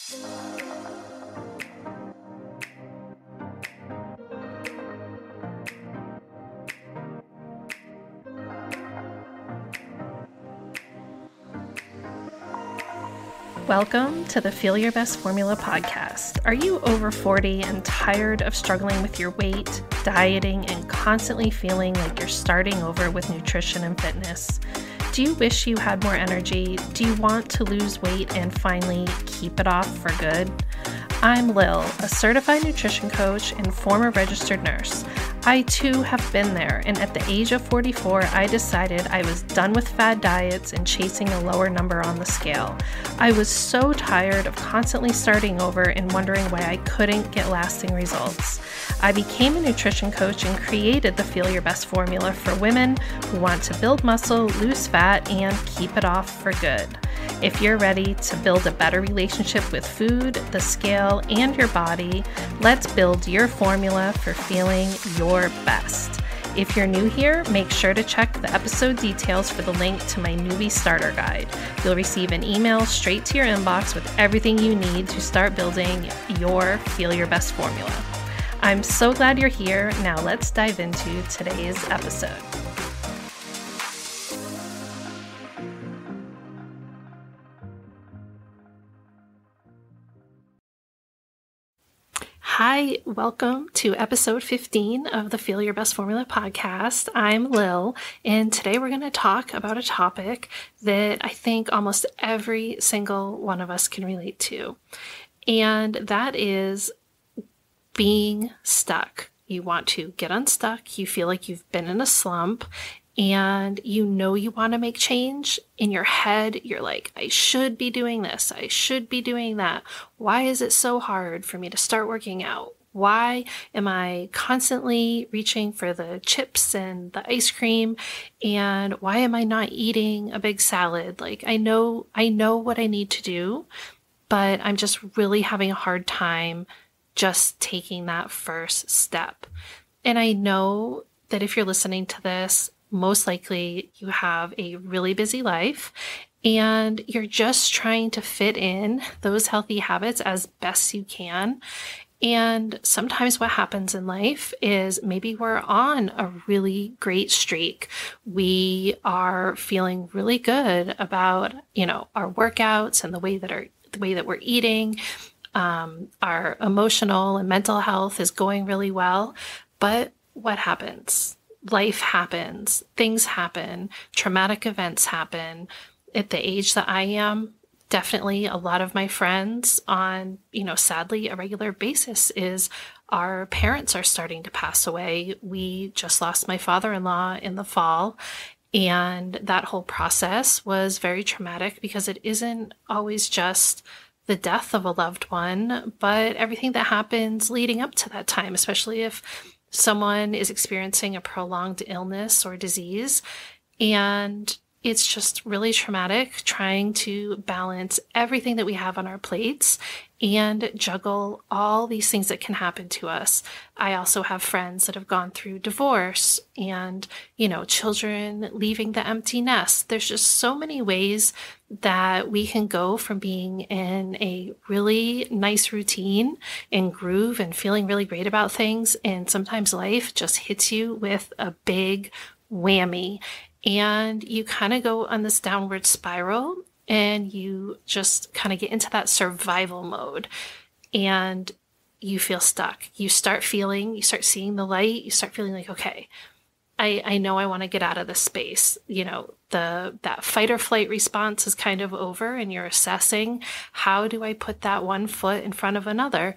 Welcome to the Feel Your Best Formula podcast. Are you over 40 and tired of struggling with your weight, dieting, and constantly feeling like you're starting over with nutrition and fitness? Do you wish you had more energy? Do you want to lose weight and finally keep it off for good? I'm Lil, a certified nutrition coach and former registered nurse. I too have been there, and at the age of 44, I decided I was done with fad diets and chasing a lower number on the scale. I was so tired of constantly starting over and wondering why I couldn't get lasting results. I became a nutrition coach and created the Feel Your Best formula for women who want to build muscle, lose fat, and keep it off for good. If you're ready to build a better relationship with food, the scale, and your body, let's build your formula for feeling your best. If you're new here, make sure to check the episode details for the link to my newbie starter guide. You'll receive an email straight to your inbox with everything you need to start building your Feel Your Best formula. I'm so glad you're here. Now let's dive into today's episode. Hi, welcome to episode 15 of the Feel Your Best Formula podcast. I'm Lil, and today we're going to talk about a topic that I think almost every single one of us can relate to, and that is being stuck. You want to get unstuck, you feel like you've been in a slump, and you know you want to make change. In your head, you're like, I should be doing this. I should be doing that. Why is it so hard for me to start working out? Why am I constantly reaching for the chips and the ice cream? And why am I not eating a big salad? Like, I know what I need to do, but I'm just really having a hard time just taking that first step. And I know that if you're listening to this, most likely you have a really busy life and you're just trying to fit in those healthy habits as best you can. And sometimes what happens in life is maybe we're on a really great streak. We are feeling really good about, our workouts and the way that we're eating. Our emotional and mental health is going really well. But what happens? Life happens, things happen, traumatic events happen. At the age that I am, definitely a lot of my friends on, sadly, a regular basis is our parents are starting to pass away. We just lost my father-in-law in the fall, and that whole process was very traumatic because it isn't always just the death of a loved one, but everything that happens leading up to that time, especially if someone is experiencing a prolonged illness or disease. And it's just really traumatic trying to balance everything that we have on our plates and juggle all these things that can happen to us. I also have friends that have gone through divorce and, children leaving the empty nest. There's just so many ways that we can go from being in a really nice routine and groove and feeling really great about things. And sometimes life just hits you with a big whammy and you kind of go on this downward spiral and you just kind of get into that survival mode and you feel stuck. You start seeing the light. You start feeling like, okay, I know I want to get out of this space. That fight or flight response is kind of over and you're assessing, how do I put that one foot in front of another?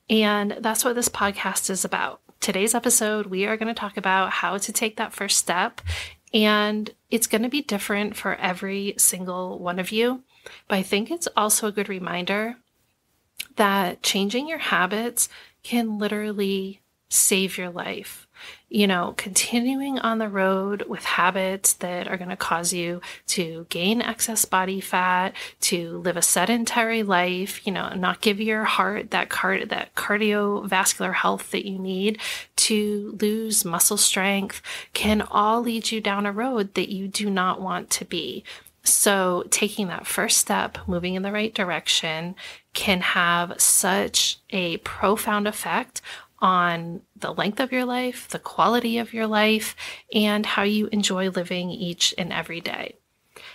And that's what this podcast is about. Today's episode, we are going to talk about how to take that first step, and it's going to be different for every single one of you. But I think it's also a good reminder that changing your habits can literally save your life. Continuing on the road with habits that are going to cause you to gain excess body fat, to live a sedentary life, not give your heart that cardiovascular health that you need, to lose muscle strength, can all lead you down a road that you do not want to be. So taking that first step, moving in the right direction, can have such a profound effect on the length of your life, the quality of your life, and how you enjoy living each and every day.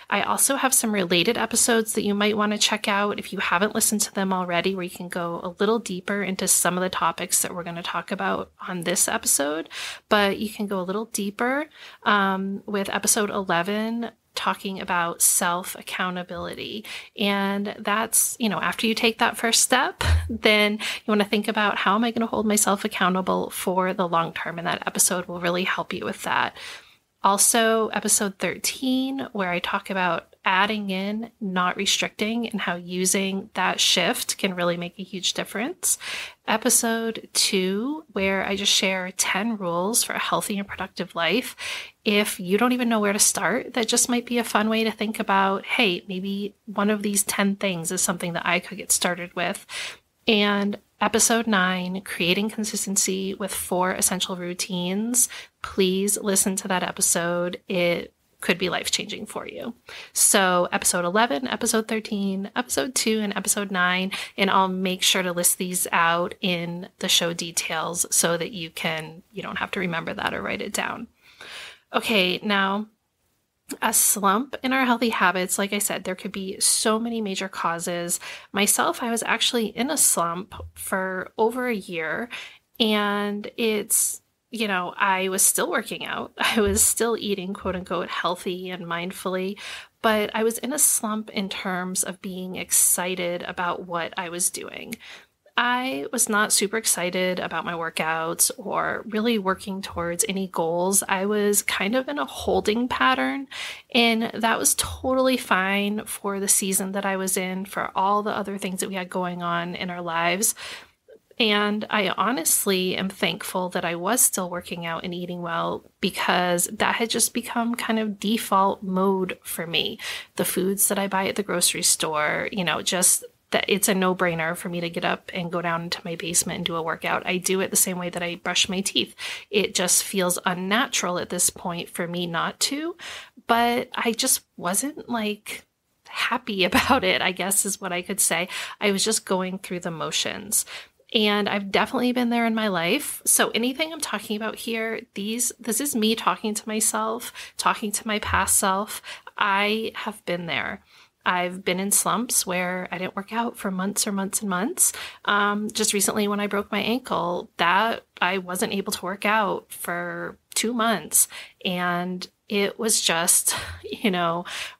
I also have some related episodes that you might want to check out if you haven't listened to them already, where you can go a little deeper into some of the topics that we're going to talk about on this episode. But you can go a little deeper with episode 11, talking about self-accountability. And that's, after you take that first step, then you want to think about, how am I going to hold myself accountable for the long term? And that episode will really help you with that. Also, episode 13, where I talk about adding in, not restricting, and how using that shift can really make a huge difference. Episode 2, where I just share 10 rules for a healthy and productive life. If you don't even know where to start, that just might be a fun way to think about, hey, maybe one of these 10 things is something that I could get started with. And episode 9, creating consistency with 4 essential routines. Please listen to that episode. It could be life-changing for you. So episode 11, episode 13, episode 2, and episode 9, and I'll make sure to list these out in the show details so that you don't have to remember that or write it down. Okay, now, a slump in our healthy habits, like I said, there could be so many major causes. Myself, I was actually in a slump for over a year, and I was still working out. I was still eating, quote unquote, healthy and mindfully, but I was in a slump in terms of being excited about what I was doing. I was not super excited about my workouts or really working towards any goals. I was kind of in a holding pattern, and that was totally fine for the season that I was in, for all the other things that we had going on in our lives. And I honestly am thankful that I was still working out and eating well, because that had just become kind of default mode for me. The foods that I buy at the grocery store, just that it's a no-brainer for me to get up and go down into my basement and do a workout. I do it the same way that I brush my teeth. It just feels unnatural at this point for me not to, but I just wasn't happy about it, I guess is what I could say. I was just going through the motions. And I've definitely been there in my life. So anything I'm talking about here, this is me talking to myself, talking to my past self. I have been there. I've been in slumps where I didn't work out for months or months and months. Just recently when I broke my ankle, that I wasn't able to work out for 2 months. And it was just,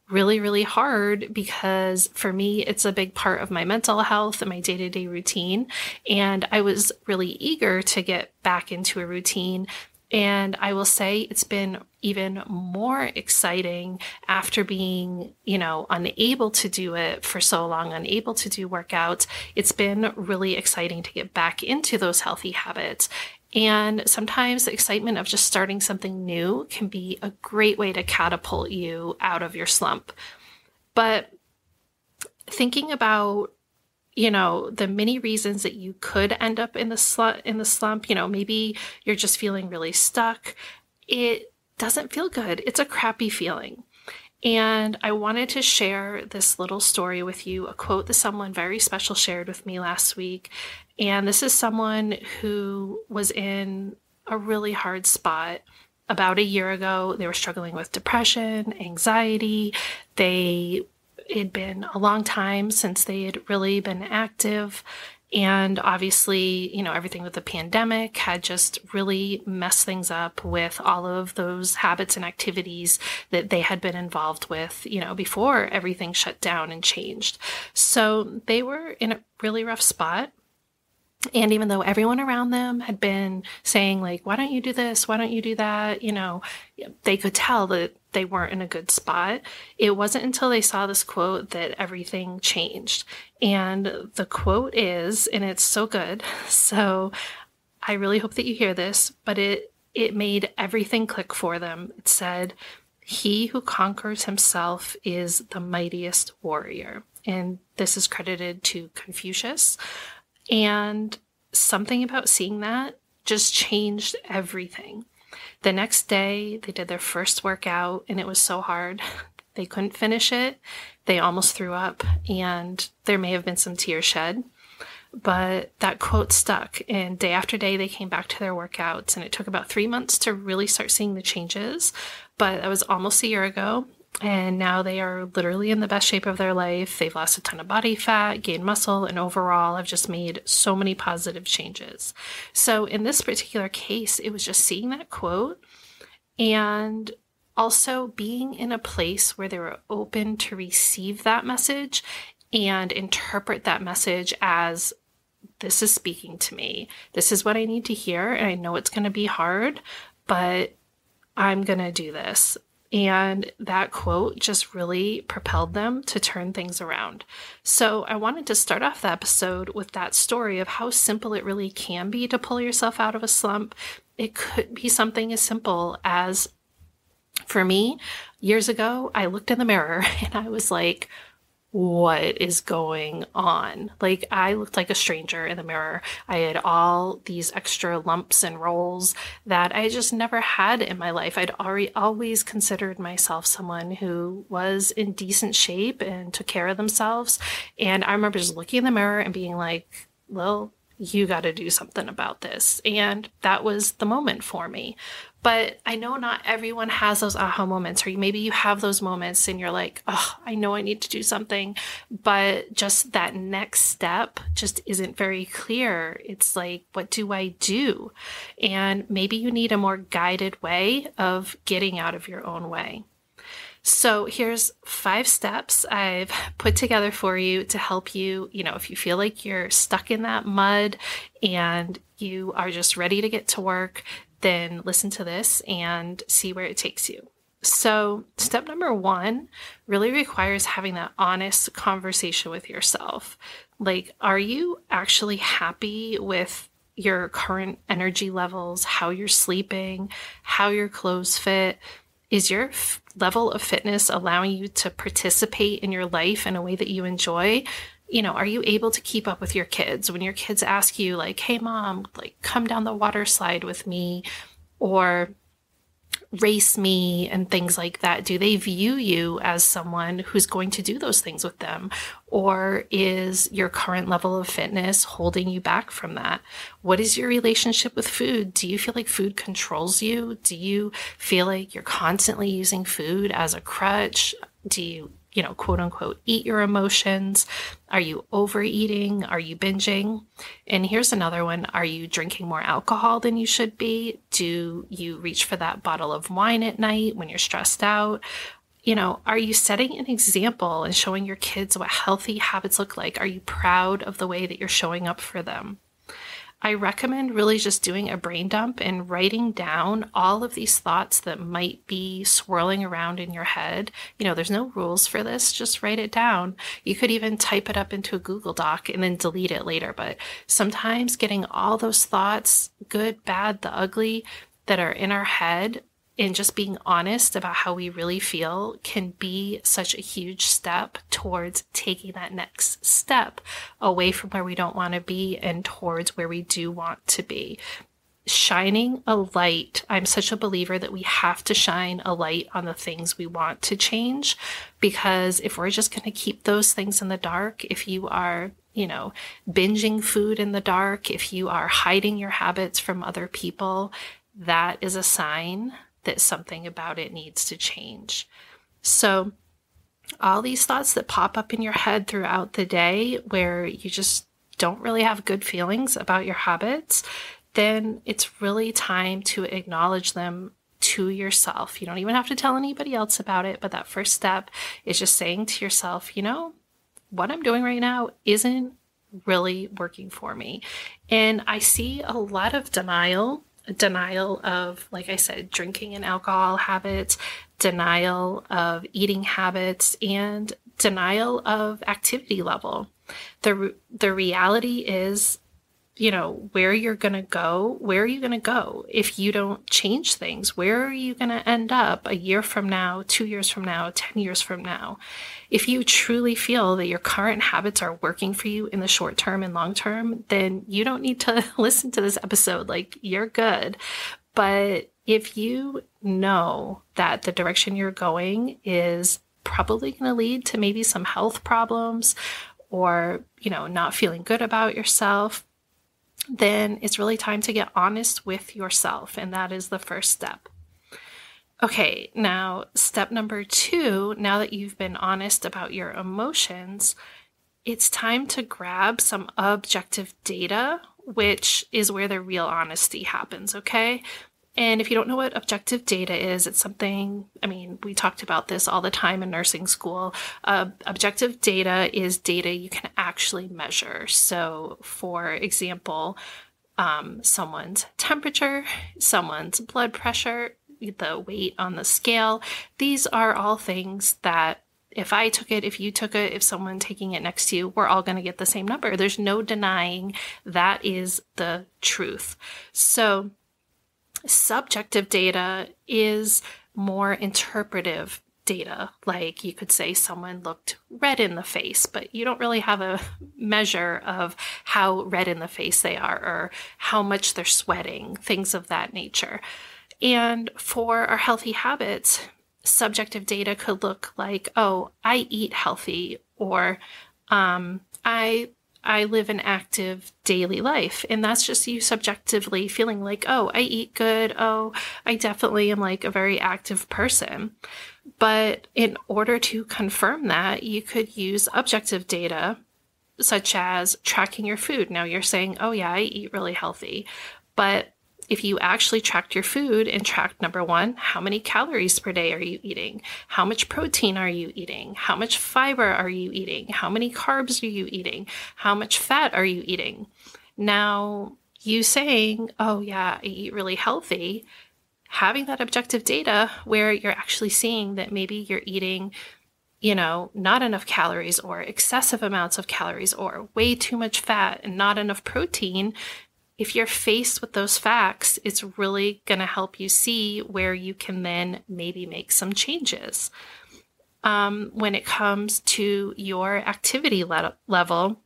really, really hard, because for me, it's a big part of my mental health and my day-to-day routine. And I was really eager to get back into a routine. And I will say it's been even more exciting after being, unable to do it for so long, unable to do workouts. It's been really exciting to get back into those healthy habits. And sometimes the excitement of just starting something new can be a great way to catapult you out of your slump. But thinking about the many reasons that you could end up in the slump, maybe you're just feeling really stuck. It doesn't feel good. It's a crappy feeling. And I wanted to share this little story with you, a quote that someone very special shared with me last week. And this is someone who was in a really hard spot. About a year ago, they were struggling with depression, anxiety. It had been a long time since they had really been active. And obviously, everything with the pandemic had just really messed things up with all of those habits and activities that they had been involved with, before everything shut down and changed. So they were in a really rough spot. And even though everyone around them had been saying, why don't you do this? Why don't you do that? They could tell that they weren't in a good spot. It wasn't until they saw this quote that everything changed. And the quote is, and it's so good, so I really hope that you hear this, but it made everything click for them. It said, "He who conquers himself is the mightiest warrior." And this is credited to Confucius. And something about seeing that just changed everything. The next day, they did their first workout, and it was so hard. They couldn't finish it. They almost threw up, and there may have been some tears shed. But that quote stuck, and day after day they came back to their workouts, and it took about 3 months to really start seeing the changes. But that was almost a year ago, and now they are literally in the best shape of their life. They've lost a ton of body fat, gained muscle, and overall have just made so many positive changes. So in this particular case, it was just seeing that quote and also being in a place where they were open to receive that message and interpret that message as, this is speaking to me. This is what I need to hear. And I know it's going to be hard, but I'm going to do this. And that quote just really propelled them to turn things around. So I wanted to start off the episode with that story of how simple it really can be to pull yourself out of a slump. It could be something as simple as, for me, years ago, I looked in the mirror and I was like, what is going on? Like, I looked like a stranger in the mirror. I had all these extra lumps and rolls that I just never had in my life. I'd always considered myself someone who was in decent shape and took care of themselves. And I remember just looking in the mirror and being like, well, you got to do something about this. And that was the moment for me. But I know not everyone has those aha moments, or maybe you have those moments and you're like, oh, I know I need to do something, but just that next step just isn't very clear. It's like, what do I do? And maybe you need a more guided way of getting out of your own way. So here's 5 steps I've put together for you to help you, if you feel like you're stuck in that mud and you are just ready to get to work, then listen to this and see where it takes you. So step number 1 really requires having that honest conversation with yourself. Like, are you actually happy with your current energy levels, how you're sleeping, how your clothes fit? Is your level of fitness allowing you to participate in your life in a way that you enjoy? Are you able to keep up with your kids? When your kids ask you like, hey mom, like come down the water slide with me or race me and things like that, do they view you as someone who's going to do those things with them? Or is your current level of fitness holding you back from that? What is your relationship with food? Do you feel like food controls you? Do you feel like you're constantly using food as a crutch? Do you, quote unquote, eat your emotions? Are you overeating? Are you binging? And here's another one. Are you drinking more alcohol than you should be? Do you reach for that bottle of wine at night when you're stressed out? Are you setting an example and showing your kids what healthy habits look like? Are you proud of the way that you're showing up for them? I recommend really just doing a brain dump and writing down all of these thoughts that might be swirling around in your head. There's no rules for this. Just write it down. You could even type it up into a Google Doc and then delete it later. But sometimes getting all those thoughts, good, bad, the ugly, that are in our head, and just being honest about how we really feel can be such a huge step towards taking that next step away from where we don't want to be and towards where we do want to be. Shining a light. I'm such a believer that we have to shine a light on the things we want to change, because if we're just going to keep those things in the dark, if you are binging food in the dark, if you are hiding your habits from other people, that is a sign that something about it needs to change. So all these thoughts that pop up in your head throughout the day where you just don't really have good feelings about your habits, then it's really time to acknowledge them to yourself. You don't even have to tell anybody else about it, but that first step is just saying to yourself, what I'm doing right now isn't really working for me. And I see a lot of denial of, like I said, drinking and alcohol habits, denial of eating habits, and denial of activity level. The reality is, where you're going to go, where are you going to go if you don't change things? Where are you going to end up a year from now, 2 years from now, 10 years from now? If you truly feel that your current habits are working for you in the short term and long term, then you don't need to listen to this episode. Like, you're good. But if you know that the direction you're going is probably going to lead to maybe some health problems or, not feeling good about yourself, then it's really time to get honest with yourself. And that is the first step. Okay, now step number 2, now that you've been honest about your emotions, it's time to grab some objective data, which is where the real honesty happens, okay? And if you don't know what objective data is, it's something, we talked about this all the time in nursing school. Objective data is data you can actually measure. So, for example, someone's temperature, someone's blood pressure, the weight on the scale. These are all things that if I took it, if you took it, if someone taking it next to you, we're all going to get the same number. There's no denying that is the truth. So subjective data is more interpretive data. Like you could say someone looked red in the face, but you don't really have a measure of how red in the face they are or how much they're sweating, things of that nature. And for our healthy habits, subjective data could look like, oh, I eat healthy, or I live an active daily life. And that's just you subjectively feeling like, oh, I eat good. Oh, I definitely am like a very active person. But in order to confirm that, you could use objective data, such as tracking your food. Now you're saying, oh yeah, I eat really healthy. But if you actually tracked your food and tracked, number 1, how many calories per day are you eating? How much protein are you eating? How much fiber are you eating? How many carbs are you eating? How much fat are you eating? Now, you saying, oh yeah, I eat really healthy, having that objective data where you're actually seeing that maybe you're eating, not enough calories or excessive amounts of calories or way too much fat and not enough protein. If you're faced with those facts, it's really going to help you see where you can then maybe make some changes. When it comes to your activity level,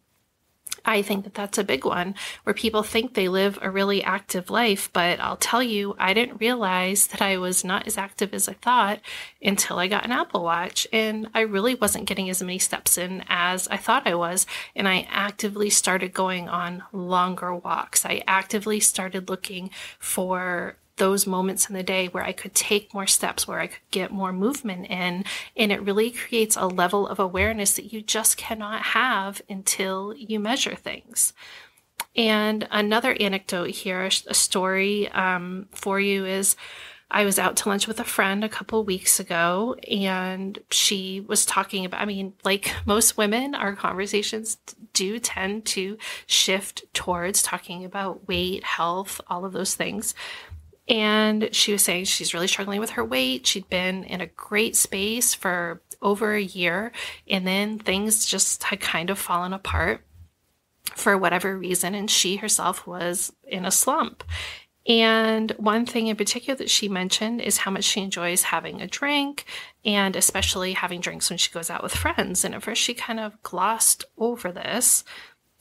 I think that that's a big one where people think they live a really active life, but I'll tell you, I didn't realize that I was not as active as I thought until I got an Apple Watch, and I really wasn't getting as many steps in as I thought I was, and I actively started going on longer walks. I actively started looking for those moments in the day where I could take more steps, where I could get more movement in. And it really creates a level of awareness that you just cannot have until you measure things. And another anecdote here, a story for you is, I was out to lunch with a friend a couple weeks ago, and she was talking about, like most women, our conversations do tend to shift towards talking about weight, health, all of those things. And she was saying she's really struggling with her weight. She'd been in a great space for over a year, and then things just had kind of fallen apart for whatever reason, and she herself was in a slump. And one thing in particular that she mentioned is how much she enjoys having a drink, and especially having drinks when she goes out with friends. And at first she kind of glossed over this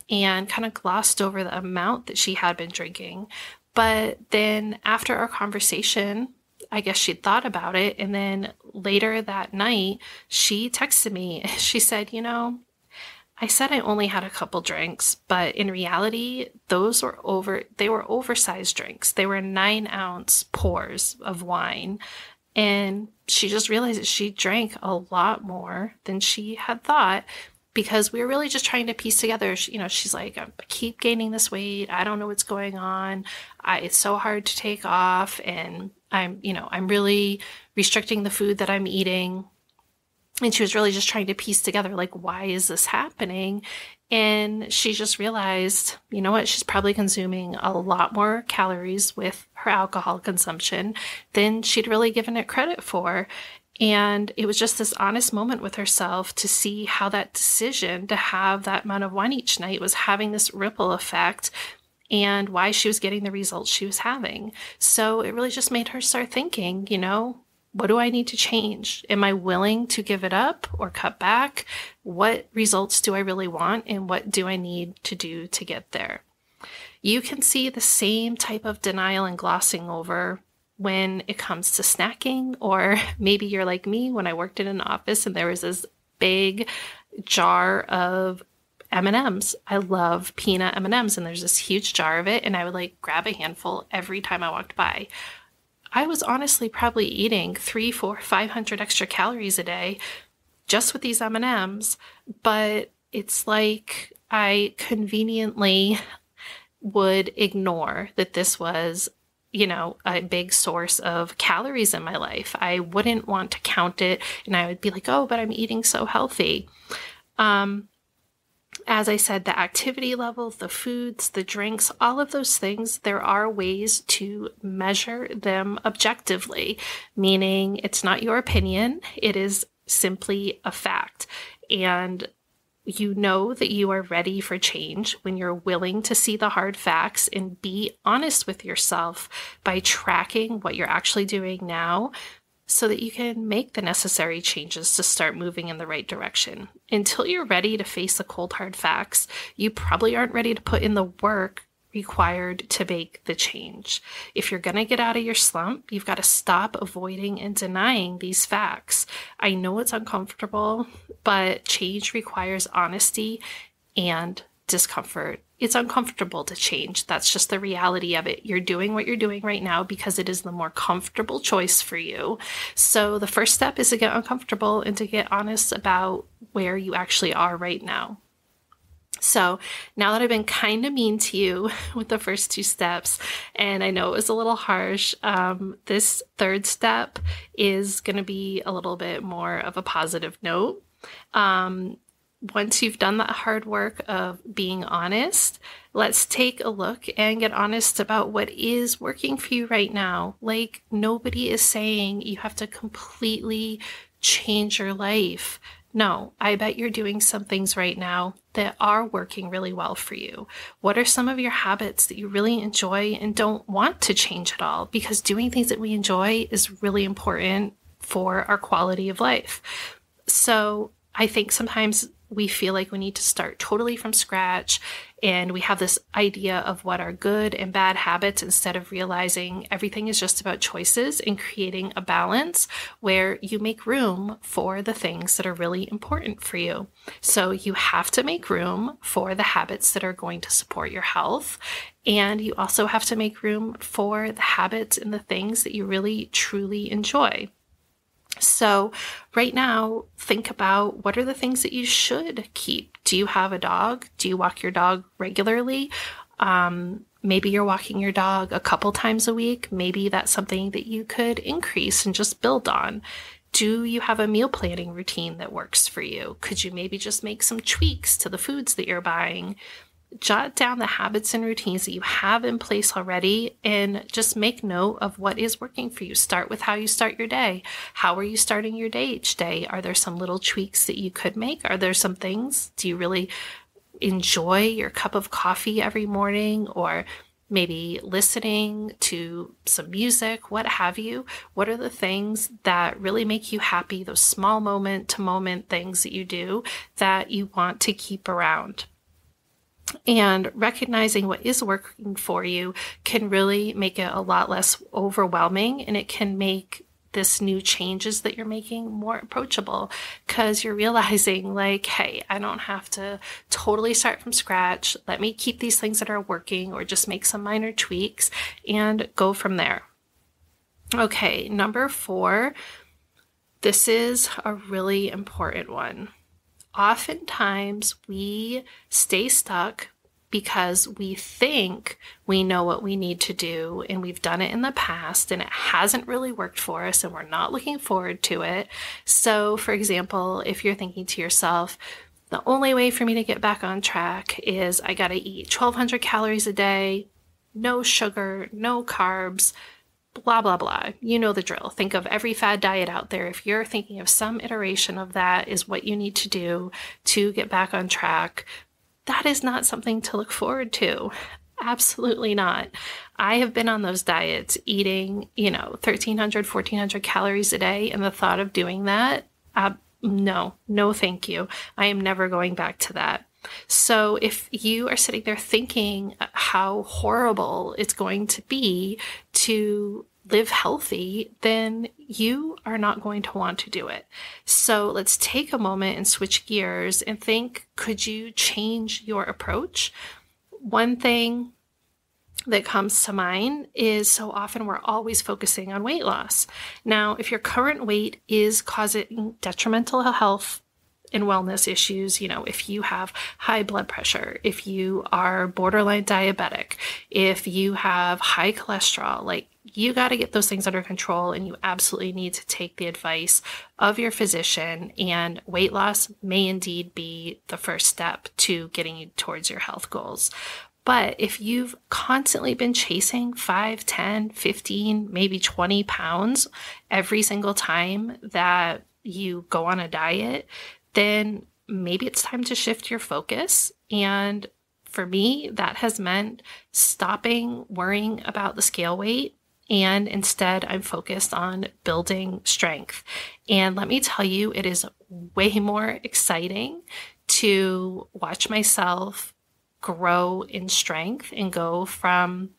and kind of glossed over the amount that she had been drinking. But then after our conversation, I guess she'd thought about it. And then later that night, she texted me. She said, I said I only had a couple drinks, but in reality, they were oversized drinks. They were 9-ounce pours of wine. And she just realized that she drank a lot more than she had thought, because we were really just trying to piece together, she's like, I keep gaining this weight. I don't know what's going on. It's so hard to take off. And I'm really restricting the food that I'm eating. And she was really just trying to piece together, like, why is this happening? And she just realized, she's probably consuming a lot more calories with her alcohol consumption than she'd really given it credit for. And it was just this honest moment with herself to see how that decision to have that amount of wine each night was having this ripple effect and why she was getting the results she was having. So it really just made her start thinking, what do I need to change? Am I willing to give it up or cut back? What results do I really want? And what do I need to do to get there? You can see the same type of denial and glossing over when it comes to snacking, or maybe you're like me when I worked in an office and there was this big jar of M&Ms. I love peanut M&Ms, and there's this huge jar of it, and I would like grab a handful every time I walked by. I was honestly probably eating 300, 400, 500 extra calories a day just with these M&Ms, but it's like I conveniently would ignore that this was, a big source of calories in my life. I wouldn't want to count it, and I would be like, oh, but I'm eating so healthy. As I said, the activity level, the foods, the drinks, all of those things, there are ways to measure them objectively, meaning it's not your opinion, it is simply a fact. And you know that you are ready for change when you're willing to see the hard facts and be honest with yourself by tracking what you're actually doing now so that you can make the necessary changes to start moving in the right direction. Until you're ready to face the cold, hard facts, you probably aren't ready to put in the work required to make the change. If you're going to get out of your slump, you've got to stop avoiding and denying these facts. I know it's uncomfortable, but change requires honesty and discomfort. It's uncomfortable to change. That's just the reality of it. You're doing what you're doing right now because it is the more comfortable choice for you. So the first step is to get uncomfortable and to get honest about where you actually are right now. So now that I've been kind of mean to you with the first two steps, and I know it was a little harsh, this third step is going to be a little bit more of a positive note. Once you've done that hard work of being honest, let's take a look and get honest about what is working for you right now. Like, nobody is saying you have to completely change your life. No, I bet you're doing some things right now that are working really well for you. What are some of your habits that you really enjoy and don't want to change at all? Because doing things that we enjoy is really important for our quality of life. So I think sometimes we feel like we need to start totally from scratch, and we have this idea of what are good and bad habits instead of realizing everything is just about choices and creating a balance where you make room for the things that are really important for you. So you have to make room for the habits that are going to support your health, and you also have to make room for the habits and the things that you really truly enjoy. So right now, think about what are the things that you should keep. Do you have a dog? Do you walk your dog regularly? Maybe you're walking your dog a couple times a week. Maybe that's something that you could increase and just build on. Do you have a meal planning routine that works for you? Could you maybe just make some tweaks to the foods that you're buying? Jot down the habits and routines that you have in place already and just make note of what is working for you. Start with how you start your day. How are you starting your day each day? Are there some little tweaks that you could make? Are there some things? Do you really enjoy your cup of coffee every morning, or maybe listening to some music, what have you? What are the things that really make you happy? Those small moment to moment things that you do that you want to keep around. And recognizing what is working for you can really make it a lot less overwhelming, and it can make this new changes that you're making more approachable because you're realizing like, hey, I don't have to totally start from scratch. Let me keep these things that are working or just make some minor tweaks and go from there. Okay, number 4, this is a really important one. Oftentimes we stay stuck because we think we know what we need to do and we've done it in the past and it hasn't really worked for us and we're not looking forward to it. So, for example, if you're thinking to yourself, the only way for me to get back on track is I got to eat 1,200 calories a day, no sugar, no carbs, blah, blah, blah. You know the drill. Think of every fad diet out there. If you're thinking of some iteration of that is what you need to do to get back on track, that is not something to look forward to. Absolutely not. I have been on those diets eating, 1,300, 1,400 calories a day. And the thought of doing that, no, thank you. I am never going back to that. So if you are sitting there thinking how horrible it's going to be to live healthy, then you are not going to want to do it. So let's take a moment and switch gears and think, could you change your approach? One thing that comes to mind is so often we're always focusing on weight loss. Now, if your current weight is causing detrimental health and wellness issues, if you have high blood pressure, if you are borderline diabetic, if you have high cholesterol, you got to get those things under control, and you absolutely need to take the advice of your physician, and weight loss may indeed be the first step to getting you towards your health goals. But if you've constantly been chasing 5, 10, 15, maybe 20 pounds every single time that you go on a diet, then maybe it's time to shift your focus. And for me, that has meant stopping worrying about the scale weight. And instead, I'm focused on building strength. And let me tell you, it is way more exciting to watch myself grow in strength and go from,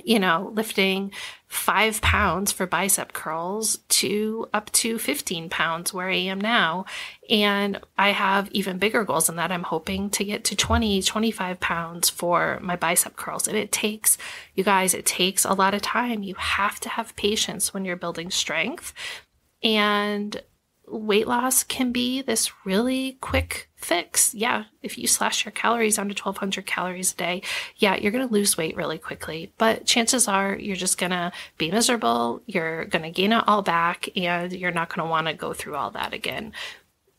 lifting 5 pounds for bicep curls to up to 15 pounds where I am now. And I have even bigger goals than that. I'm hoping to get to 20, 25 pounds for my bicep curls. And it takes a lot of time. You have to have patience when you're building strength. And weight loss can be this really quick fix. Yeah, if you slash your calories down to 1,200 calories a day, yeah, you're going to lose weight really quickly. But chances are you're just going to be miserable. You're going to gain it all back, and you're not going to want to go through all that again.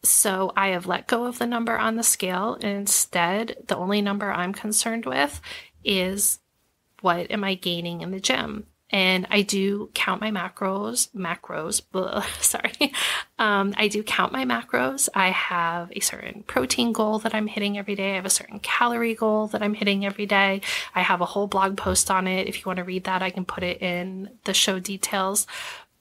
So I have let go of the number on the scale. And instead, the only number I'm concerned with is what am I gaining in the gym? And I do count my macros, sorry. I do count my macros. I have a certain protein goal that I'm hitting every day. I have a certain calorie goal that I'm hitting every day. I have a whole blog post on it. If you want to read that, I can put it in the show details.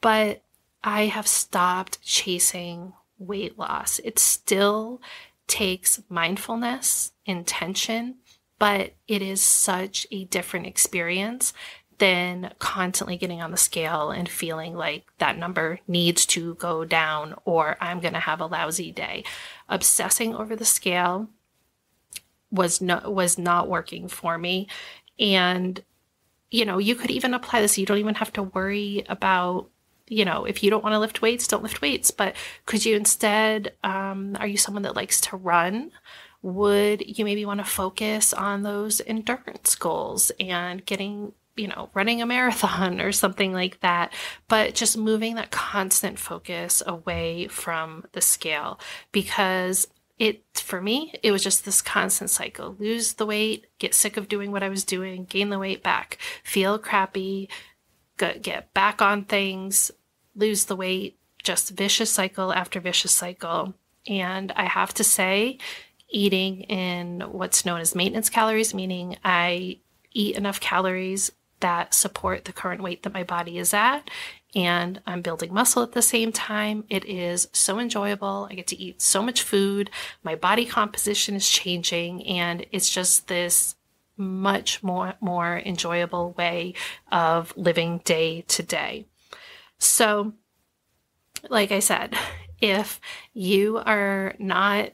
But I have stopped chasing weight loss. It still takes mindfulness, intention, but it is such a different experience than constantly getting on the scale and feeling like that number needs to go down or I'm going to have a lousy day. Obsessing over the scale was not working for me. And, you could even apply this. You don't even have to worry about, if you don't want to lift weights, don't lift weights. But could you instead, are you someone that likes to run? Would you maybe want to focus on those endurance goals and getting running a marathon or something like that, but just moving that constant focus away from the scale, because for me, it was just this constant cycle: lose the weight, get sick of doing what I was doing, gain the weight back, feel crappy, get back on things, lose the weight, just vicious cycle after vicious cycle. And I have to say, eating in what's known as maintenance calories, meaning I eat enough calories that support the current weight that my body is at, and I'm building muscle at the same time. It is so enjoyable. I get to eat so much food. My body composition is changing, and it's just this much more enjoyable way of living day to day. So, like I said, if you are not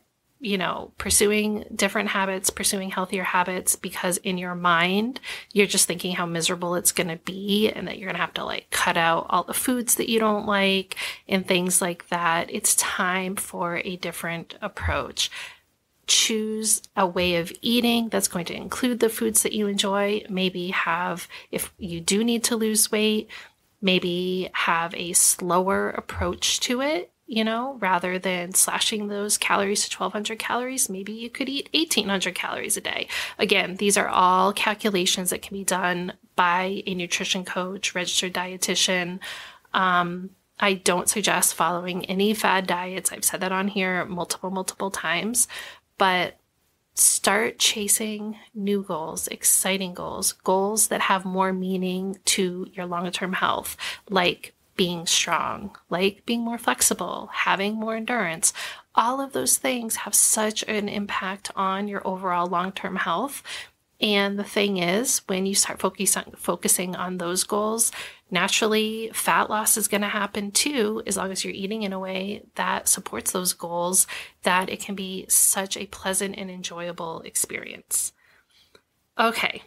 pursuing different habits, pursuing healthier habits, because in your mind, you're just thinking how miserable it's going to be and that you're going to have to cut out all the foods that you don't like and things like that. It's time for a different approach. Choose a way of eating that's going to include the foods that you enjoy. Maybe if you do need to lose weight, maybe have a slower approach to it. Rather than slashing those calories to 1,200 calories, maybe you could eat 1,800 calories a day. Again, these are all calculations that can be done by a nutrition coach, registered dietitian. I don't suggest following any fad diets. I've said that on here multiple times, but start chasing new goals, exciting goals that have more meaning to your long-term health, like being strong, like being more flexible, having more endurance. All of those things have such an impact on your overall long-term health. And the thing is, when you start focusing on those goals, Naturally, fat loss is going to happen too, as long as you're eating in a way that supports those goals, that it can be such a pleasant and enjoyable experience. Okay,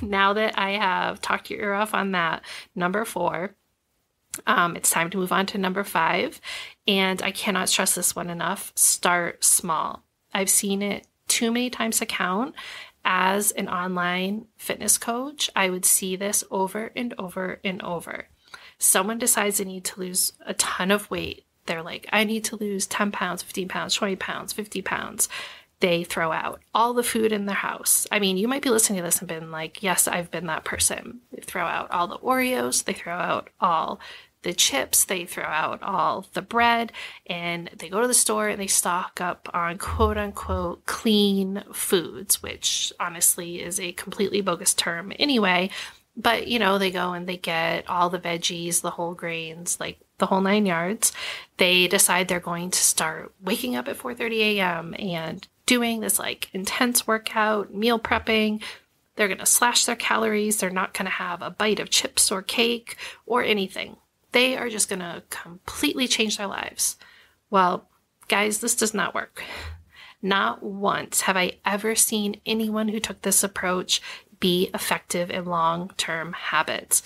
now that I have talked your ear off on that, number 4, it's time to move on to number 5. And I cannot stress this one enough. Start small. I've seen it too many times to count. As an online fitness coach, I would see this over and over and over. Someone decides they need to lose a ton of weight. They're like, I need to lose 10 pounds, 15 pounds, 20 pounds, 50 pounds. They throw out all the food in their house. I mean, you might be listening to this and been like, yes, I've been that person. They throw out all the Oreos. They throw out all the chips. They throw out all the bread, and they go to the store and they stock up on quote unquote clean foods, which honestly is a completely bogus term anyway. But, they go and they get all the veggies, the whole grains, like the whole 9 yards. They decide they're going to start waking up at 4:30 a.m. and doing this like intense workout, meal prepping. They're going to slash their calories. They're not going to have a bite of chips or cake or anything. They are just going to completely change their lives. Well, guys, this does not work. Not once have I ever seen anyone who took this approach be effective in long-term habits.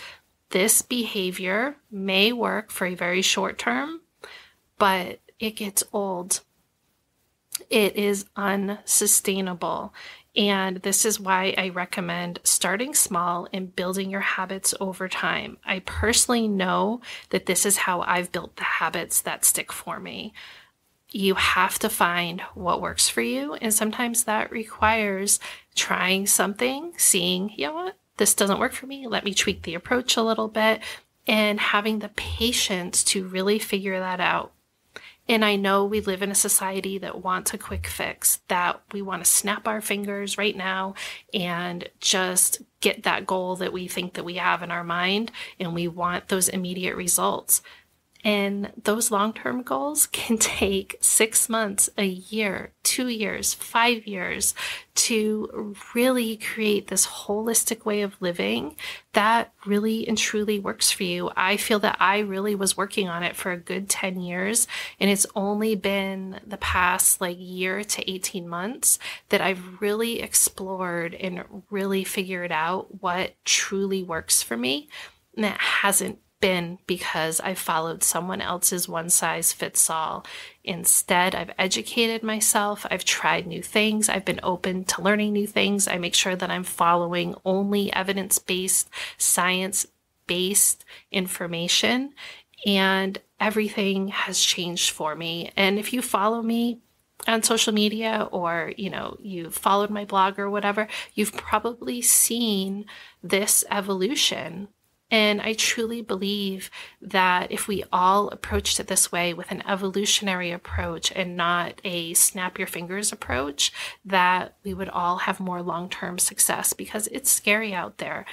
This behavior may work for a very short term, but it gets old. It is unsustainable. And this is why I recommend starting small and building your habits over time. I personally know that this is how I've built the habits that stick for me. You have to find what works for you. And sometimes that requires trying something, seeing, what, this doesn't work for me. Let me tweak the approach a little bit, and having the patience to really figure that out. And I know we live in a society that wants a quick fix, that we want to snap our fingers right now and just get that goal that we think that we have in our mind, and we want those immediate results. And those long-term goals can take 6 months, a year, 2 years, 5 years to really create this holistic way of living that really and truly works for you. I feel that I really was working on it for a good 10 years, and it's only been the past year to 18 months that I've really explored and really figured out what truly works for me. And it hasn't been because I followed someone else's one-size-fits-all. Instead, I've educated myself. I've tried new things. I've been open to learning new things. I make sure that I'm following only evidence-based, science-based information, and everything has changed for me. And if you follow me on social media, or, you've followed my blog or whatever, you've probably seen this evolution. And I truly believe that if we all approached it this way, with an evolutionary approach and not a snap your fingers approach, that we would all have more long-term success, because it's scary out there.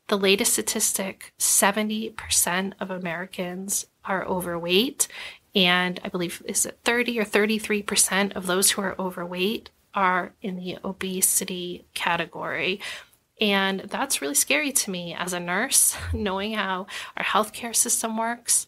The latest statistic, 70% of Americans are overweight. And I believe, is it 30 or 33% of those who are overweight are in the obesity category. And that's really scary to me as a nurse, knowing how our healthcare system works,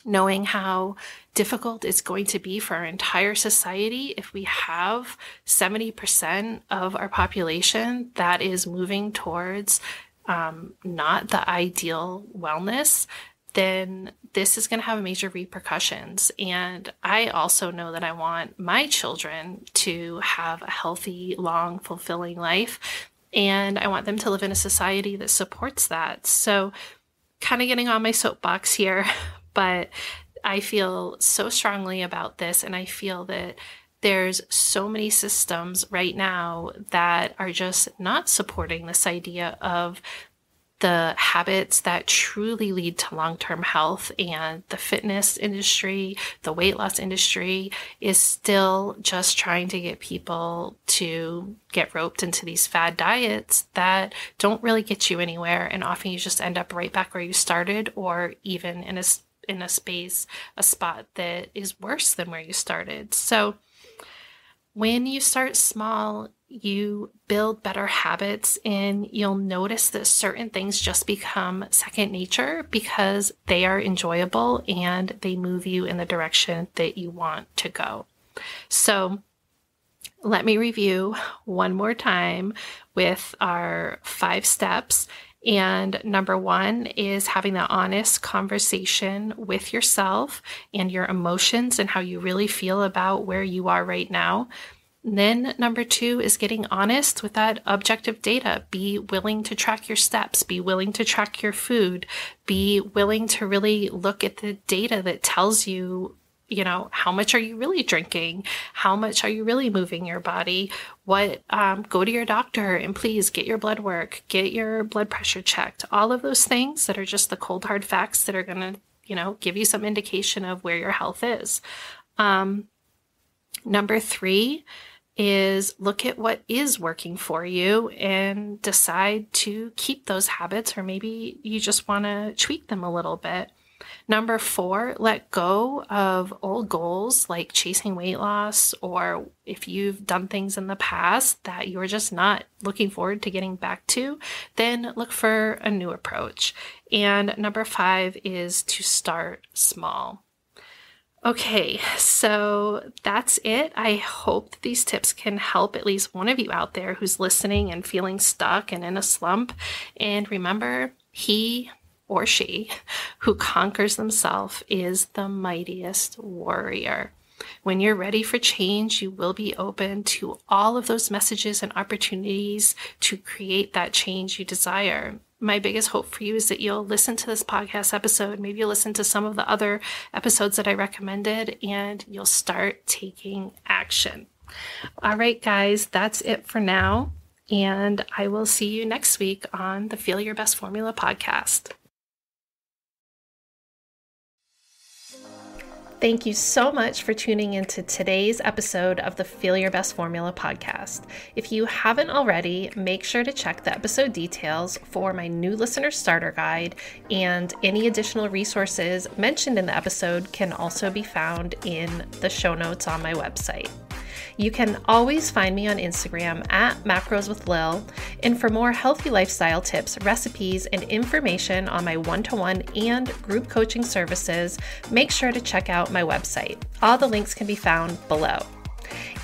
knowing how difficult it's going to be for our entire society if we have 70% of our population that is moving towards not the ideal wellness. Then this is going to have major repercussions. And I also know that I want my children to have a healthy, long, fulfilling life. And I want them to live in a society that supports that. So kind of getting on my soapbox here, but I feel so strongly about this. And I feel that there's so many systems right now that are just not supporting this idea of the habits that truly lead to long-term health. And the fitness industry, the weight loss industry is still just trying to get people to get roped into these fad diets that don't really get you anywhere. And often you just end up right back where you started, or even in a spot that is worse than where you started. So when you start small, you build better habits and you'll notice that certain things just become second nature because they are enjoyable and they move you in the direction that you want to go. So let me review one more time with our 5 steps. And number 1 is having that honest conversation with yourself and your emotions and how you really feel about where you are right now. And then number 2 is getting honest with that objective data. Be willing to track your steps, be willing to track your food, be willing to really look at the data that tells you, how much are you really drinking? How much are you really moving your body? Go to your doctor and please get your blood work, get your blood pressure checked. All of those things that are just the cold hard facts that are going to, give you some indication of where your health is. Number 3 is look at what is working for you and decide to keep those habits, or maybe you just want to tweak them a little bit. Number 4, let go of old goals like chasing weight loss, or if you've done things in the past that you're just not looking forward to getting back to, then look for a new approach. And number 5 is to start small. Okay, so that's it. I hope that these tips can help at least one of you out there who's listening and feeling stuck and in a slump. And remember, he or she who conquers themselves is the mightiest warrior. When you're ready for change, you will be open to all of those messages and opportunities to create that change you desire. My biggest hope for you is that you'll listen to this podcast episode. Maybe you'll listen to some of the other episodes that I recommended, and you'll start taking action. All right, guys, that's it for now. And I will see you next week on the Feel Your Best Formula podcast. Thank you so much for tuning into today's episode of the Feel Your Best Formula podcast. If you haven't already, make sure to check the episode details for my new listener starter guide, and any additional resources mentioned in the episode can also be found in the show notes on my website. You can always find me on Instagram at macroswithlil, and for more healthy lifestyle tips, recipes, and information on my one-to-one and group coaching services, make sure to check out my website. All the links can be found below.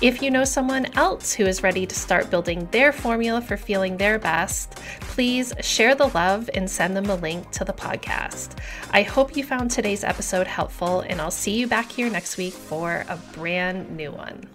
If you know someone else who is ready to start building their formula for feeling their best, please share the love and send them a link to the podcast. I hope you found today's episode helpful, and I'll see you back here next week for a brand new one.